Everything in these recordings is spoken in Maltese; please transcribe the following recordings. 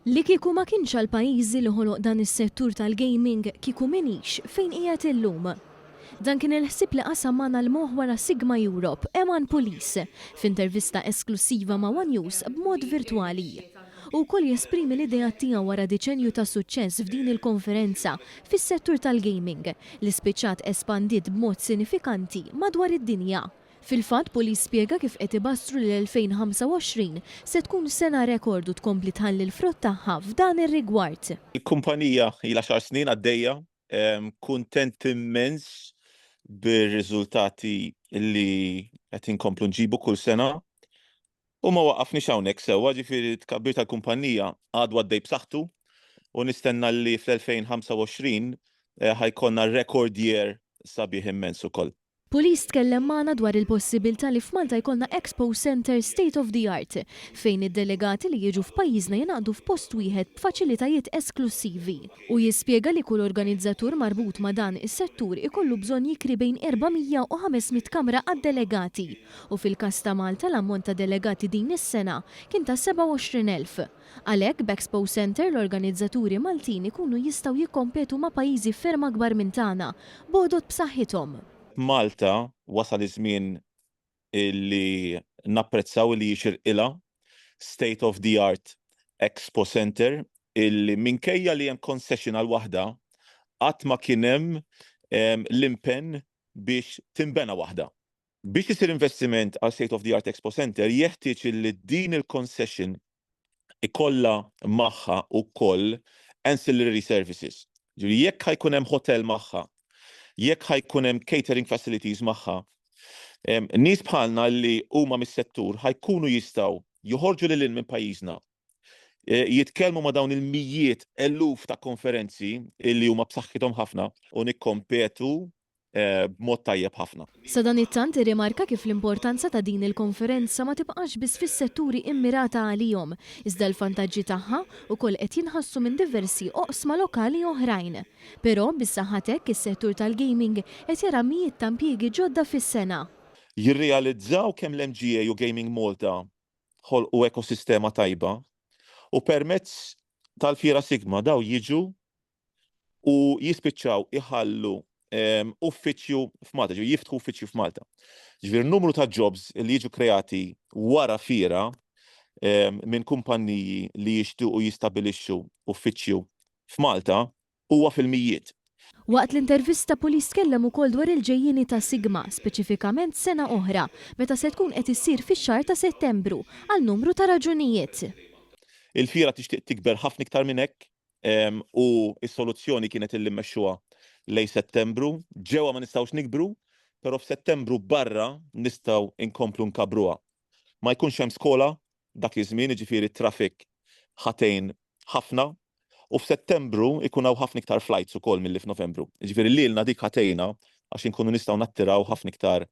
Li kieku ma kienx għal pajjiżi li ħoloq dan is-settur tal-gaming kieku minix fejn qiegħed illum. Dan kien il-ħsieb li qasam magħna l-moħħ wara Sigma Europe, Eman Police, f'intervista esklusiva ma' One News b'mod virtwali. U wkoll jesprimi l-idea tiegħu wara deċenju ta' suċċess f'din il-konferenza fis-settur tal-gaming li spiċċat espandiet b'mod sinifikanti madwar id-dinja. Fil-fatt, Police spjega kif qed ibastru li l-2025 se tkun sena rekordu tkompli tħalli l-frott tagħha f'dan ir-rigward. Il-kumpanija ilha xar snin għaddejja, kuntent immens bir-riżultati li qed inkomplu nġibu kull sena. U ma waqafniex hawnhekk sewwa, ġifieri tkabbir tal-kumpanija għadu għaddej b'saħħtu u nistenna li fl-2025 ħajkonna record year sabiħ immens ukoll. Police tkellem magħna dwar il-possibilità li f'Malta jkollna Expo Center State of the Art fejn id-delegati li jiġu f'pajjiżna jingħaqdu f'post wieħed b'faċilitajiet esklusivi. U jispjega li kull organizzatur marbut ma' dan is-settur ikollu bżonn jikri bejn 400 u 500 kamra għad-delegati. U fil-każ ta' Malta l-ammont ta' delegati din is-sena kien ta' 27,000. Għalhekk b'Expo Center l-organizzaturi Maltin ikunu jistgħu jikkompetu ma' pajjiżi ferm akbar minn tagħna b'għodod b'saħħithom. Malta wasal iż-żmien li napprezzaw li jixirqilha State of the Art Expo Center illi minkejja li hemm concessional waħda qatt ma kien hemm l-impenn biex tinbena waħda. Biex isir investiment għal State of the Art Expo Center jeħtieġ li din il-concession ikollha magħha wkoll ancillary services. Ġifieri jekk ħajkun hemm hotel magħha, jekk ħajkun hemm catering facilities magħha, nies bħalna li huma mis-settur ħajkunu jistgħu joħorġu lil minn pajjiżna, jitkellmu ma' dawn il-mijiet eluf ta' konferenzi li huma b'saħħithom ħafna u nikkompetu b'mod tajjeb ħafna. Sa dan it-tant irrimarka kif l-importanza ta' din il-konferenza ma tibqax biss fis-setturi immirata għalihom, iżda l-vantaġġi tagħha wkoll qed jinħassu minn diversi oqsma lokali oħrajn. Però bis-saħħa hekk is-settur tal-gaming qed jara mijiet ta' impjiegi ġodda fis-sena. Jirrealizzaw kemm l-MGA u Gaming Malta ħolqu ekosistema tajba u permezz tal-Fiera Sigma daw jiġu u jispiċċaw iħallu uffiċċju f'Malta, jiftħu uffiċċju f'Malta. Ġifieri numru ta' jobs li jiġu kreati wara fiera minn kumpanniji li jixtiequ jistabbilixxu uffiċċju f'Malta huwa fil-mijiet. Waqt l-intervista Police tkellem ukoll dwar il-ġejjieni ta' Sigma, speċifikament sena oħra, meta se tkun qed issir fix-xahar ta' Settembru għal numru ta' raġunijiet. Il-fiera tixtieq tikber ħafna iktar minn hekk u s-soluzzjoni kienet illi mmexxuha lejn Settembru, ġewwa ma nistgħux nikbru, però f'Settembru barra nistgħu nkomplu nkabruha. Ma jkunx hemm skola dak iż-żmien, jiġifieri traffic ħatejn ħafna, u f'Settembru ikun hawn ħafna iktar flights ukoll milli f'Novembru. Jiġifieri lilna dik ħatejna għax inkunu nistgħu nattiraw ħafna iktar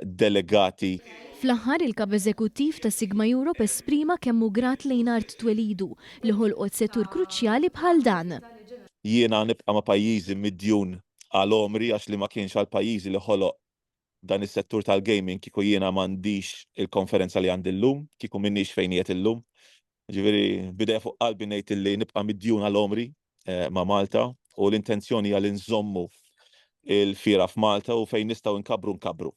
delegati. Fl-aħħar il-kap eżekuttiv ta' Sigma Europe esprima kemm hu grat lejn Art Twelidu li ħolqot settur kruċjali bħal dan. Jiena nibqa' ma' pajjiżi midjun għal omri għax li ma kienx għal pajjiżi li ħoloq dan is-settur tal-gaming kieku jiena m'għandix il-konferenza li għandi llum, kieku minnix fejn qiegħed illum. Ġifieri bidejja fuq qalbi ngħid illi nibqa' midjun għal omri ma' Malta u l-intenzjoni hija li nżommu il-fiera f'Malta u fejn nistgħu nkabru.